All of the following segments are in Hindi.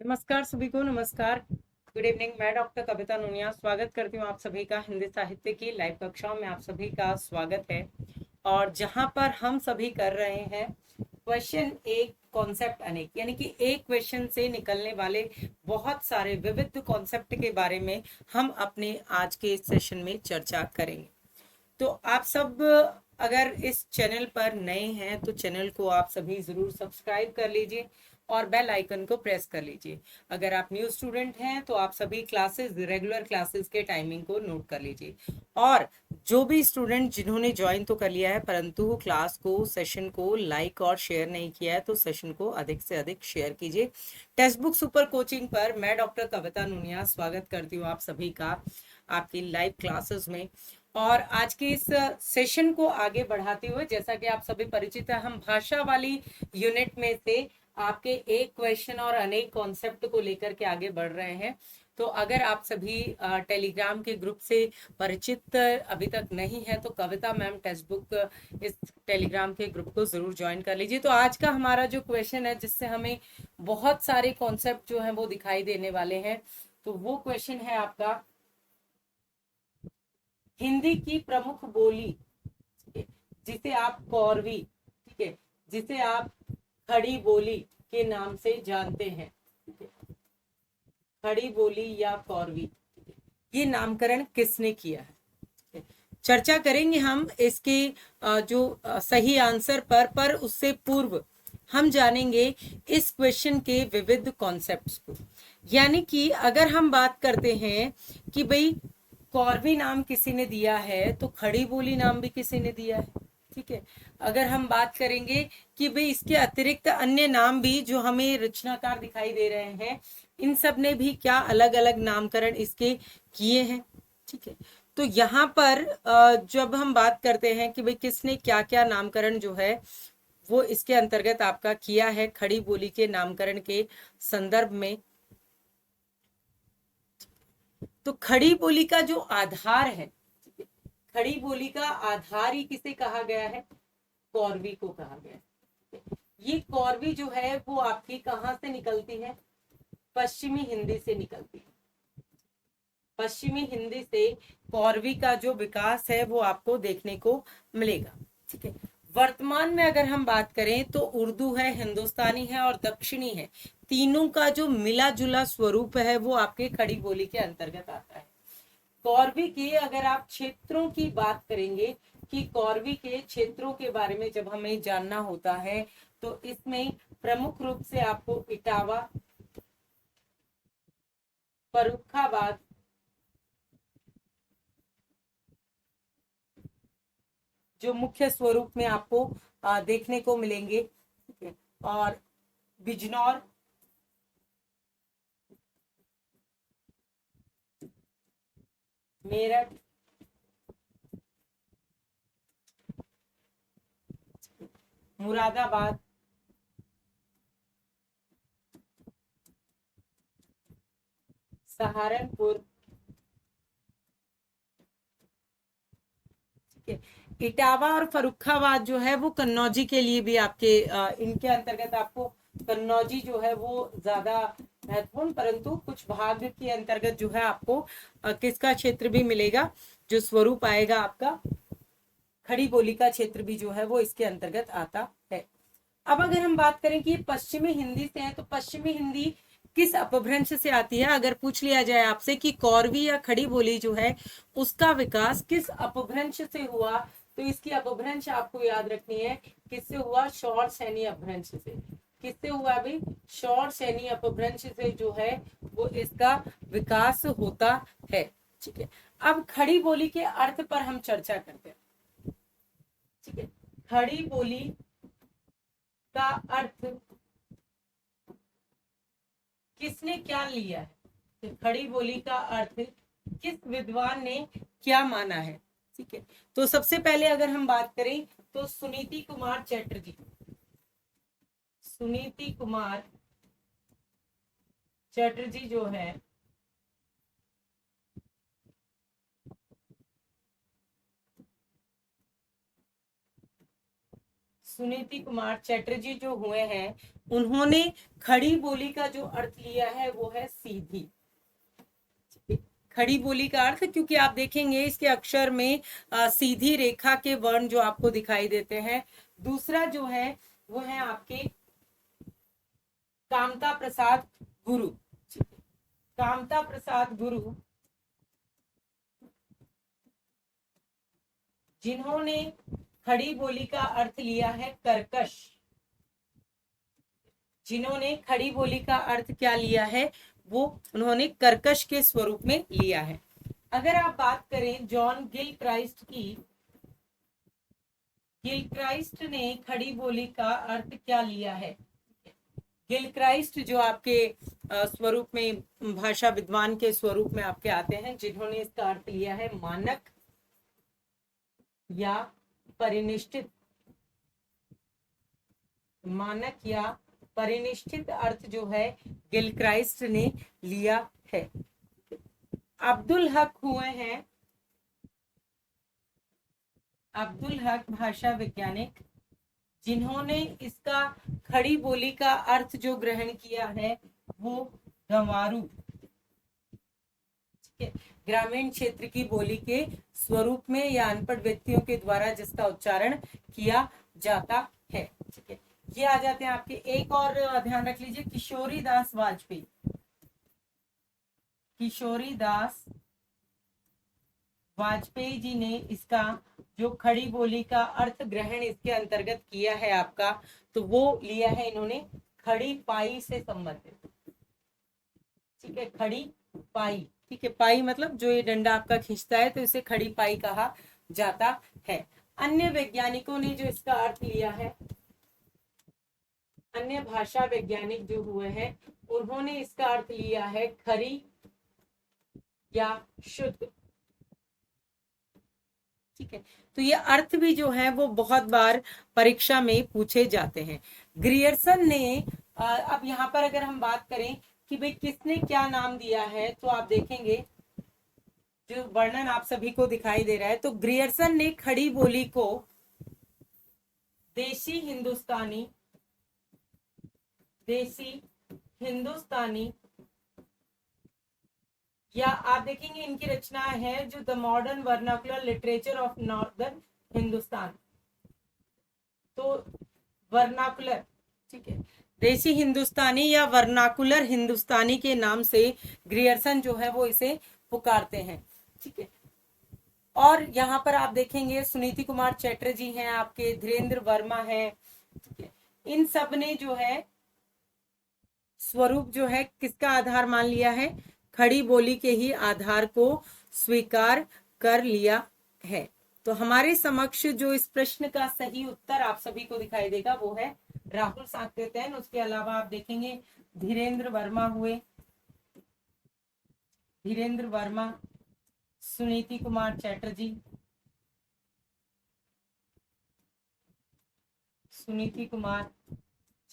नमस्कार सभी को। नमस्कार, गुड इवनिंग। मैं डॉक्टर कविता नूनिया स्वागत करती हूँ आप सभी का हिंदी साहित्य की लाइव कक्षाओं में। आप सभी का स्वागत है और जहाँ पर हम सभी कर रहे हैं क्वेश्चन एक कॉन्सेप्ट अनेक, यानी कि एक क्वेश्चन से निकलने वाले बहुत सारे विविध कॉन्सेप्ट के बारे में हम अपने आज के इस सेशन में चर्चा करेंगे। तो आप सब अगर इस चैनल पर नए हैं तो चैनल को आप सभी जरूर सब्सक्राइब कर लीजिए और बेल आइकन को प्रेस कर लीजिए। अगर आप न्यू स्टूडेंट हैं तो आप सभी क्लासेस, रेगुलर क्लासेस के टाइमिंग को नोट कर लीजिए। और जो भी स्टूडेंट जिन्होंने ज्वाइन तो कर लिया है परंतु क्लास को, सेशन को लाइक और शेयर नहीं किया है तो सेशन को अधिक से अधिक शेयर कीजिए। टेक्स्ट बुक सुपर कोचिंग पर मैं डॉक्टर कविता नूनिया स्वागत करती हूँ आप सभी का आपकी लाइव क्लासेस में। और आज के इस सेशन को आगे बढ़ाते हुए, जैसा कि आप सभी परिचित है, हम भाषा वाली यूनिट में से आपके एक क्वेश्चन और अनेक कॉन्सेप्ट को लेकर के आगे बढ़ रहे हैं। तो अगर आप सभी टेलीग्राम के ग्रुप से परिचित अभी तक नहीं है तो कविता मैम टेक्स्ट बुक इस टेलीग्राम के ग्रुप को जरूर ज्वाइन कर लीजिए। तो आज का हमारा जो क्वेश्चन है जिससे हमें बहुत सारे कॉन्सेप्ट जो है वो दिखाई देने वाले हैं, तो वो क्वेश्चन है आपका हिंदी की प्रमुख बोली, ठीक है, जिसे आप कौरवी, ठीक है, जिसे आप खड़ी बोली के नाम से जानते हैं, ठीक है, खड़ी बोली या कौरवी, ये नामकरण किसने किया है। चर्चा करेंगे हम इसके जो सही आंसर पर उससे पूर्व हम जानेंगे इस क्वेश्चन के विविध कॉन्सेप्ट्स को। यानी कि अगर हम बात करते हैं कि भाई कौरवी नाम किसी ने दिया है तो खड़ी बोली नाम भी किसी ने दिया है, ठीक है। अगर हम बात करेंगे कि भाई इसके अतिरिक्त अन्य नाम भी जो हमें रचनाकार दिखाई दे रहे हैं, इन सब ने भी क्या अलग अलग नामकरण इसके किए हैं, ठीक है। तो यहाँ पर जब हम बात करते हैं कि भाई किसने क्या क्या नामकरण जो है वो इसके अंतर्गत आपका किया है खड़ी बोली के नामकरण के संदर्भ में, तो खड़ी बोली का जो आधार है, खड़ी बोली का आधार ही किसे कहा गया है, कौरवी को कहा गया है। ये कौरवी जो है वो आपकी कहाँ से निकलती है, पश्चिमी हिंदी से निकलती है। पश्चिमी हिंदी से कौरवी का जो विकास है वो आपको देखने को मिलेगा, ठीक है। वर्तमान में अगर हम बात करें तो उर्दू है, हिंदुस्तानी है और दक्षिणी है, तीनों का जो मिला जुला स्वरूप है वो आपके खड़ी बोली के अंतर्गत आता है। कौरवी के अगर आप क्षेत्रों की बात करेंगे कि कौरवी के क्षेत्रों के बारे में जब हमें जानना होता है तो इसमें प्रमुख रूप से आपको इटावा, फर्रुखाबाद, जो मुख्य स्वरूप में आपको देखने को मिलेंगे, ठीक है, और बिजनौर, मेरठ, मुरादाबाद, सहारनपुर, ठीक है। इटावा और फर्रुखाबाद जो है वो कन्नौजी के लिए भी आपके इनके अंतर्गत आपको कन्नौजी जो है वो ज्यादा महत्वपूर्ण, परंतु कुछ भाग के अंतर्गत जो है आपको किसका क्षेत्र भी मिलेगा, जो स्वरूप आएगा आपका खड़ी बोली का क्षेत्र भी जो है वो इसके अंतर्गत आता है। अब अगर हम बात करें कि पश्चिमी हिंदी से है तो पश्चिमी हिंदी किस अपभ्रंश से आती है, अगर पूछ लिया जाए आपसे कि कौरवी या खड़ी बोली जो है उसका विकास किस अपभ्रंश से हुआ, तो इसकी अपभ्रंश आपको याद रखनी है, किससे हुआ, शौर सैनी अपभ्रंश से। किससे हुआ भाई, शौर सैनी अपभ्रंश से जो है वो इसका विकास होता है, ठीक है। अब खड़ी बोली के अर्थ पर हम चर्चा करते हैं, ठीक है। खड़ी बोली का अर्थ किसने क्या लिया है, तो खड़ी बोली का अर्थ किस विद्वान ने क्या माना है, ठीक है। तो सबसे पहले अगर हम बात करें तो सुनीति कुमार चैटर्जी, सुनीति कुमार चैटर्जी जो है सुनीति कुमार चटर्जी जो हुए हैं, उन्होंने खड़ी बोली का जो अर्थ लिया है वो है सीधी। खड़ी बोली का अर्थ, क्योंकि आप देखेंगे इसके अक्षर में सीधी रेखा के वर्ण जो आपको दिखाई देते हैं। दूसरा जो है वो है आपके कामता प्रसाद गुरु। कामता प्रसाद गुरु, जिन्होंने खड़ी बोली का अर्थ लिया है कर्कश। जिन्होंने खड़ी बोली का अर्थ क्या लिया है, वो उन्होंने कर्कश के स्वरूप में लिया है। अगर आप बात करें जॉन गिलक्राइस्ट की, गिलक्राइस्ट ने खड़ी बोली का अर्थ क्या लिया है? गिलक्राइस्ट जो आपके स्वरूप में, भाषा विद्वान के स्वरूप में आपके आते हैं, जिन्होंने इसका अर्थ लिया है मानक या परिनिष्ठित। मानक या परिनिष्ठित अर्थ जो है गिलक्राइस्ट ने लिया है। अब्दुल हक हुए हैं, अब्दुल हक भाषा वैज्ञानिक, जिन्होंने इसका खड़ी बोली का अर्थ जो ग्रहण किया है वो गंवारू, ग्रामीण क्षेत्र की बोली के स्वरूप में या अनपढ़ व्यक्तियों के द्वारा जिसका उच्चारण किया जाता है। ठीक है, ये आ जाते हैं आपके। एक और ध्यान रख लीजिए, किशोरी दास वाजपेयी। किशोरी दास वाजपेयी जी ने इसका जो खड़ी बोली का अर्थ ग्रहण इसके अंतर्गत किया है आपका, तो वो लिया है इन्होंने खड़ी पाई से संबंधित। ठीक है, खड़ी पाई। ठीक है, पाई मतलब जो ये डंडा आपका खींचता है, तो इसे खड़ी पाई कहा जाता है। अन्य वैज्ञानिकों ने जो इसका अर्थ लिया है, अन्य भाषा वैज्ञानिक जो हुए हैं, उन्होंने इसका अर्थ लिया है खरी या शुद्ध। ठीक है, तो ये अर्थ भी जो है वो बहुत बार परीक्षा में पूछे जाते हैं। ग्रियर्सन ने अब यहाँ पर अगर हम बात करें कि भाई किसने क्या नाम दिया है, तो आप देखेंगे जो वर्णन आप सभी को दिखाई दे रहा है, तो ग्रियर्सन ने खड़ी बोली को देशी हिंदुस्तानी, देशी हिंदुस्तानी, या आप देखेंगे इनकी रचना है जो the modern vernacular literature of northern Hindustan, तो वर्नाकुलर, ठीक है, देशी हिंदुस्तानी या वर्नाकुलर हिंदुस्तानी के नाम से ग्रियर्सन जो है वो इसे पुकारते हैं। ठीक है, और यहाँ पर आप देखेंगे सुनीति कुमार चटर्जी हैं आपके, धीरेन्द्र वर्मा है। ठीक है, इन सब ने जो है स्वरूप जो है किसका आधार मान लिया है, खड़ी बोली के ही आधार को स्वीकार कर लिया है। तो हमारे समक्ष जो इस प्रश्न का सही उत्तर आप सभी को दिखाई देगा वो है राहुल सांकृत्यन। उसके अलावा आप देखेंगे धीरेन्द्र वर्मा हुए, धीरेन्द्र वर्मा, सुनीति कुमार चटर्जी, सुनीति कुमार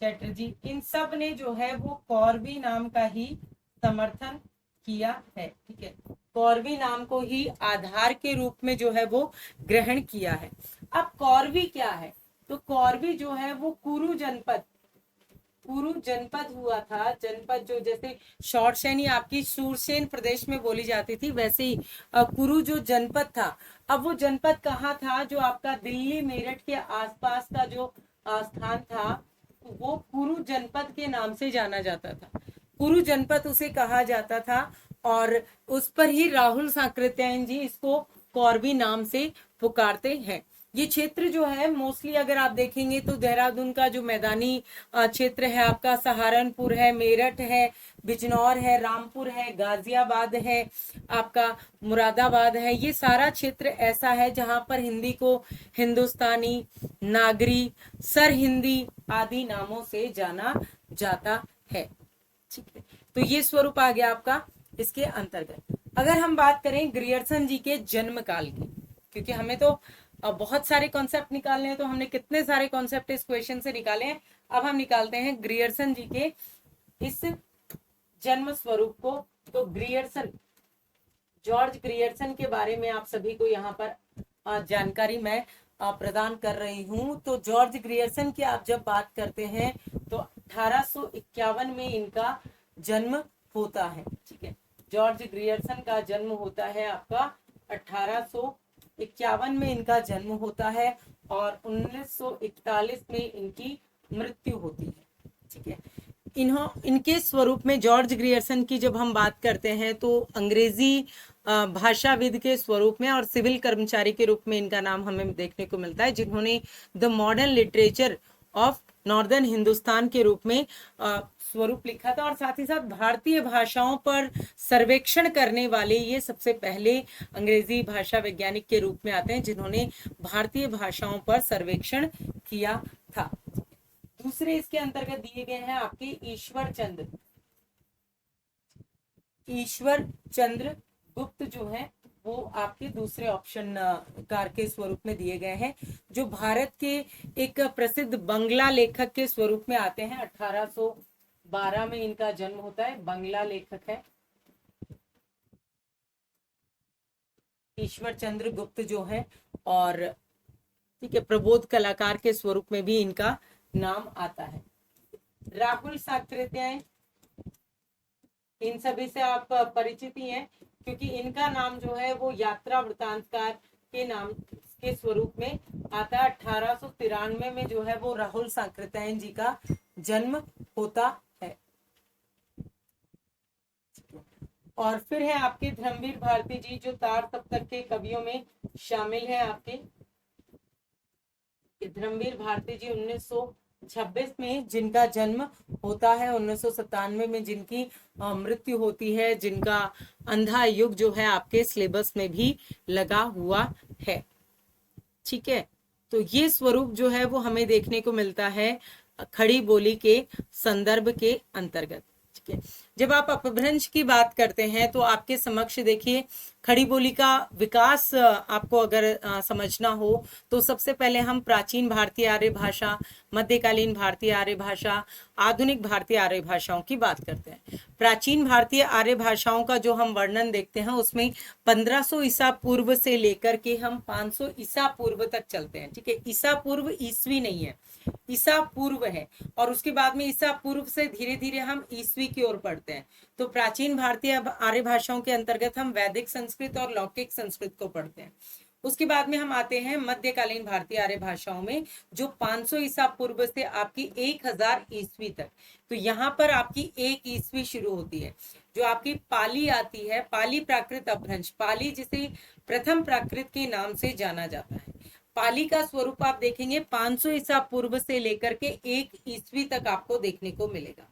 चटर्जी, इन सब ने जो है वो कॉर्बी नाम का ही समर्थन किया है। ठीक है, कॉर्बी नाम को ही आधार के रूप में जो है वो ग्रहण किया है। अब कॉर्बी क्या है, तो कॉर्बी जो है वो कुरु जनपद, कुरु जनपद हुआ था। जनपद जो जैसे शॉर्टसेनी आपकी सूरसेन प्रदेश में बोली जाती थी, वैसे ही कुरु जो जनपद था, अब वो जनपद कहाँ था, जो आपका दिल्ली मेरठ के आसपास का जो स्थान था, वो कुरु जनपद के नाम से जाना जाता था। कुरु जनपद उसे कहा जाता था, और उस पर ही राहुल सांकृत्यायन जी इसको कॉर्बी नाम से पुकारते हैं। ये क्षेत्र जो है मोस्टली अगर आप देखेंगे तो देहरादून का जो मैदानी क्षेत्र है आपका, सहारनपुर है, मेरठ है, बिजनौर है, रामपुर है, गाजियाबाद है, आपका मुरादाबाद है, ये सारा क्षेत्र ऐसा है जहां पर हिंदी को हिंदुस्तानी, नागरी, सर हिंदी आदि नामों से जाना जाता है। ठीक है, तो ये स्वरूप आ गया आपका इसके अंतर्गत। अगर हम बात करें ग्रियर्सन जी के जन्म काल की, क्योंकि हमें तो बहुत सारे कॉन्सेप्ट निकालने हैं, तो हमने कितने सारे कॉन्सेप्ट इस क्वेश्चन से निकाले हैं। अब हम निकालते हैं ग्रियर्सन जी के इस जन्म स्वरूप को। तो ग्रियर्सन, जॉर्ज ग्रियर्सन के बारे में आप सभी को यहाँ पर जानकारी मैं प्रदान कर रही हूँ। तो जॉर्ज ग्रियर्सन की आप जब बात करते हैं तो 1851 में इनका जन्म होता है। ठीक है, जॉर्ज ग्रियर्सन का जन्म होता है आपका 1851 में इनका जन्म होता है और 1941 में इनकी मृत्यु होती है। ठीक है, इनके स्वरूप में जॉर्ज ग्रियर्सन की जब हम बात करते हैं तो अंग्रेजी भाषाविद के स्वरूप में और सिविल कर्मचारी के रूप में इनका नाम हमें देखने को मिलता है, जिन्होंने the modern literature of northern Hindustan के रूप में स्वरूप लिखा था। और साथ ही साथ भारतीय भाषाओं पर सर्वेक्षण करने वाले ये सबसे पहले अंग्रेजी भाषा वैज्ञानिक के रूप में आते हैं, जिन्होंने भारतीय भाषाओं पर सर्वेक्षण किया था। दूसरे इसके अंतर्गत दिए गए हैं आपके ईश्वर चंद्र गुप्त जो है वो आपके दूसरे ऑप्शन कार के स्वरूप में दिए गए हैं, जो भारत के एक प्रसिद्ध बंगला लेखक के स्वरूप में आते हैं। 1812 में इनका जन्म होता है, बंगला लेखक है ईश्वर चंद्र गुप्त जो है। और ठीक है, प्रबोध कलाकार के स्वरूप में भी इनका नाम आता है। राहुल साकृत्यायन, इन सभी से आप परिचित ही हैं, क्योंकि इनका नाम जो है वो यात्रा वृतांतकार के नाम के स्वरूप में आता है। 1893 में जो है वो राहुल साकृत्यायन जी का जन्म होता है। और फिर है आपके धर्मवीर भारती जी, जो तार सप्तक के कवियों में शामिल है। आपके धर्मवीर भारती जी 1926 में जिनका जन्म होता है, 1997 में जिनकी मृत्यु होती है, जिनका अंधा युग जो है आपके सिलेबस में भी लगा हुआ है। ठीक है, तो ये स्वरूप जो है वो हमें देखने को मिलता है खड़ी बोली के संदर्भ के अंतर्गत। ठीक है, जब आप अपभ्रंश की बात करते हैं तो आपके समक्ष देखिए खड़ी बोली का विकास आपको अगर समझना हो तो सबसे पहले हम प्राचीन भारतीय आर्य भाषा, मध्यकालीन भारतीय आर्य भाषा, आधुनिक भारतीय आर्य भाषाओं की बात करते हैं। प्राचीन भारतीय आर्य भाषाओं का जो हम वर्णन देखते हैं उसमें 1500 ईसा पूर्व से लेकर के हम 500 ईसा पूर्व तक चलते हैं। ठीक है, ईसा पूर्व ईस्वी नहीं है, ईसा पूर्व है, और उसके बाद में ईसा पूर्व से धीरे धीरे हम ईस्वी की ओर बढ़ते हैं। तो प्राचीन भारतीय आर्य भाषाओं के अंतर्गत हम वैदिक संस्कृत और लौकिक संस्कृत को पढ़ते हैं। उसके बाद में हम आते हैं मध्यकालीन भारतीय आर्य भाषाओं में, जो 500 ईसा पूर्व से आपकी 1000 ईस्वी तक। तो यहाँ पर आपकी 1 ईस्वी शुरू होती है, जो आपकी पाली आती है, पाली प्राकृत अपभ्रंश, पाली जिसे प्रथम प्राकृत के नाम से जाना जाता है। पाली का स्वरूप आप देखेंगे 500 ईसा पूर्व से लेकर के 1 ईस्वी तक आपको देखने को मिलेगा।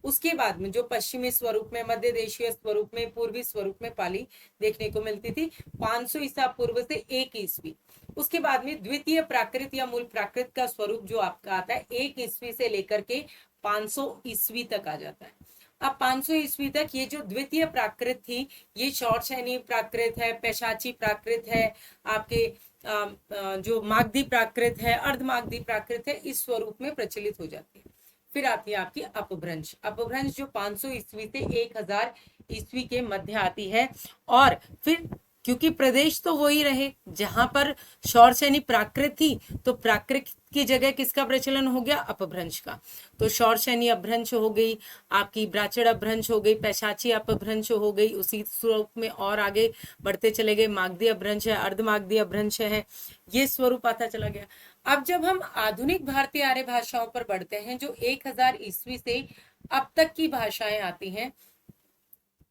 उसके बाद में जो पश्चिमी स्वरूप में, मध्य देशीय स्वरूप में, पूर्वी स्वरूप में पाली देखने को मिलती थी 500 ईसा पूर्व से 1 ईस्वी। उसके बाद में द्वितीय प्राकृत या मूल प्राकृत का स्वरूप जो आपका आता है 1 ईस्वी से लेकर के 500 ईस्वी तक आ जाता है। अब 500 ईस्वी तक ये जो द्वितीय प्राकृत थी, ये शौरसेनी प्राकृत है, पैशाची प्राकृत है, आपके जो मागधी प्राकृत है, अर्धमागधी प्राकृत है, इस स्वरूप में प्रचलित हो जाती है। फिर आती है आपकी अपभ्रंश, अपभ्रंश जो 500 ईस्वी से 1000 ईस्वी के मध्य आती है। और फिर क्योंकि प्रदेश तो वो ही रहे जहां पर शौरसेनी प्राकृत थी, तो प्राकृत की जगह किसका प्रचलन हो गया? अपभ्रंश का। तो शौरसेनी अपभ्रंश हो गई, आपकी ब्राह्मण अपभ्रंश हो गई, पैशाची अपभ्रंश हो गई, उसी स्वरूप में और आगे बढ़ते चले गए मागधी अपभ्रंश है, अर्धमागधी अपभ्रंश है, ये स्वरूप आता चला गया। अब जब हम आधुनिक भारतीय आर्य भाषाओं पर बढ़ते हैं, जो 1000 ईस्वी से अब तक की भाषाएं आती हैं,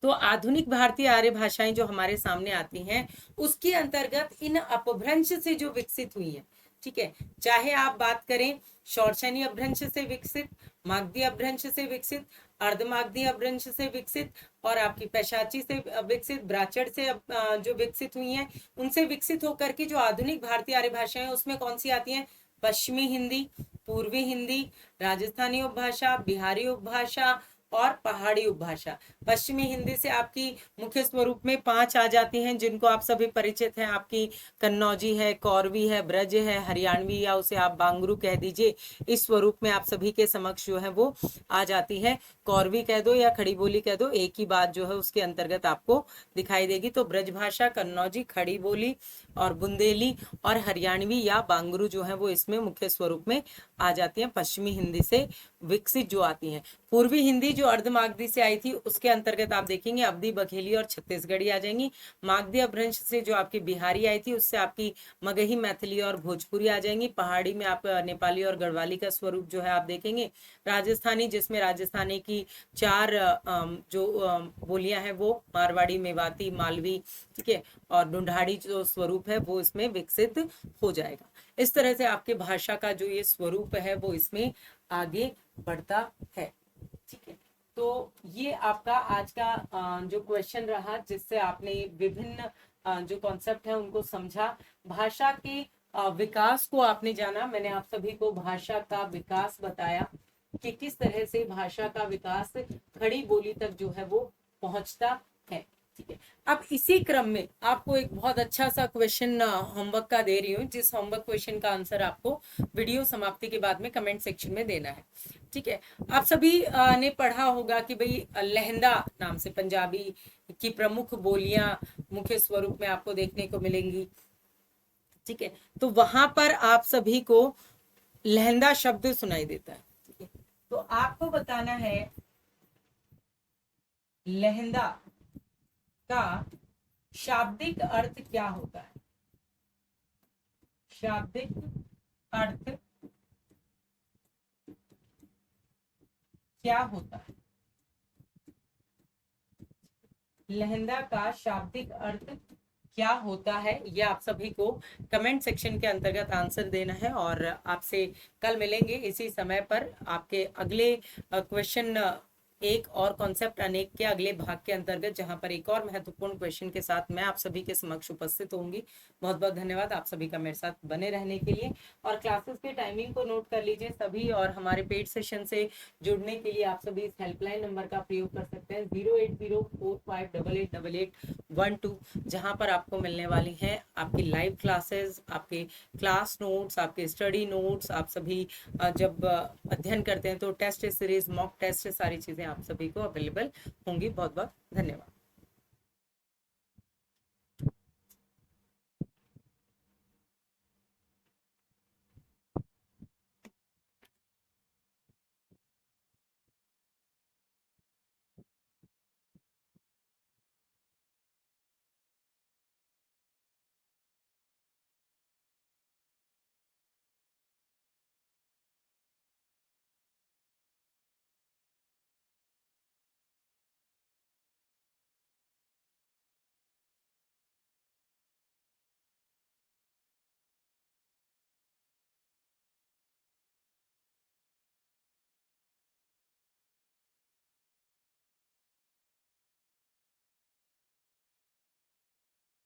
तो आधुनिक भारतीय आर्य भाषाएं जो हमारे सामने आती हैं उसके अंतर्गत इन अपभ्रंश से जो विकसित हुई है, ठीक है, चाहे आप बात करें शौरसेनी अपभ्रंश से विकसित, मागधी अपभ्रंश से विकसित, अर्धमागधी अपभ्रंश से विकसित, और आपकी पैशाची से विकसित, ब्राह्मण से जो विकसित हुई हैं, उनसे विकसित होकर के जो आधुनिक भारतीय आर्य भाषाएं उसमें कौन सी आती हैं? पश्चिमी हिंदी, पूर्वी हिंदी, राजस्थानी उपभाषा, बिहारी उपभाषा, और पहाड़ी उपभाषा। पश्चिमी हिंदी से आपकी मुख्य स्वरूप में 5 आ जाती हैं, जिनको आप सभी परिचित हैं। आपकी कन्नौजी है, कौरवी है, ब्रज है, हरियाणवी या उसे आप बांगरू कह दीजिए, इस स्वरूप में आप सभी के समक्ष जो है वो आ जाती है। कौरवी कह दो या खड़ी बोली कह दो, एक ही बात जो है उसके अंतर्गत आपको दिखाई देगी। तो ब्रज भाषा, कन्नौजी, खड़ी बोली और बुंदेली और हरियाणवी या बांगरू जो है वो इसमें मुख्य स्वरूप में आ जाती हैं, पश्चिमी हिंदी से विकसित जो आती हैं। पूर्वी हिंदी जो अर्धमागधी से आई थी उसके अंतर्गत आप देखेंगे अवधी, बघेली और छत्तीसगढ़ी आ जाएंगी। मागधी अपभ्रंश से जो आपकी बिहारी आई थी उससे आपकी मगही, मैथिली और भोजपुरी आ जाएंगी। पहाड़ी में आप नेपाली और गढ़वाली का स्वरूप जो है आप देखेंगे। राजस्थानी, जिसमें राजस्थानी की 4 जो बोलियां हैं वो मारवाड़ी, मेवाती, मालवी, ठीक है, और ढूंढाड़ी जो स्वरूप है वो इसमें विकसित हो जाएगा। इस तरह से आपके भाषा का जो ये स्वरूप है वो इसमें आगे बढ़ता है। ठीक है, तो ये आपका आज का जो क्वेश्चन रहा, जिससे आपने विभिन्न जो कॉन्सेप्ट है उनको समझा। भाषा के विकास को आपने जाना। मैंने आप सभी को भाषा का विकास बताया कि किस तरह से भाषा का विकास खड़ी बोली तक जो है वो पहुंचता है। ठीक है, अब इसी क्रम में आपको एक बहुत अच्छा सा क्वेश्चन होमवर्क का दे रही हूँ, जिस होमवर्क क्वेश्चन का आंसर आपको वीडियो समाप्ति के बाद में कमेंट सेक्शन में देना है। ठीक है, आप सभी ने पढ़ा होगा कि भाई लहंदा नाम से पंजाबी की प्रमुख बोलियां मुख्य स्वरूप में आपको देखने को मिलेंगी। ठीक है, तो वहां पर आप सभी को लहंदा शब्द सुनाई देता है। ठीक है, तो आपको बताना है लहंदा का शाब्दिक अर्थ क्या होता है। शाब्दिक अर्थ क्या होता है। लहंदा का शाब्दिक अर्थ क्या होता है, ये आप सभी को कमेंट सेक्शन के अंतर्गत आंसर देना है। और आपसे कल मिलेंगे इसी समय पर आपके अगले क्वेश्चन एक और कॉन्सेप्ट अनेक के अगले भाग के अंतर्गत, जहां पर एक और महत्वपूर्ण क्वेश्चन के साथ मैं आप सभी के समक्ष उपस्थित होंगी। बहुत बहुत धन्यवाद आप सभी का मेरे साथ बने रहने के लिए। और क्लासेस के टाइमिंग को नोट कर लीजिए सभी, और हमारे पेड सेशन से जुड़ने के लिए आप सभी इस हेल्पलाइन नंबर का प्रयोग कर सकते हैं 08045888812, जहां पर आपको मिलने वाली हैं आपकी लाइव क्लासेस, आपके क्लास नोट्स, आपके स्टडी नोट्स। आप सभी जब अध्ययन करते हैं तो टेस्ट सीरीज, मॉक टेस्ट, सारी चीजें आप सभी को अवेलेबल होंगी। बहुत बहुत धन्यवाद।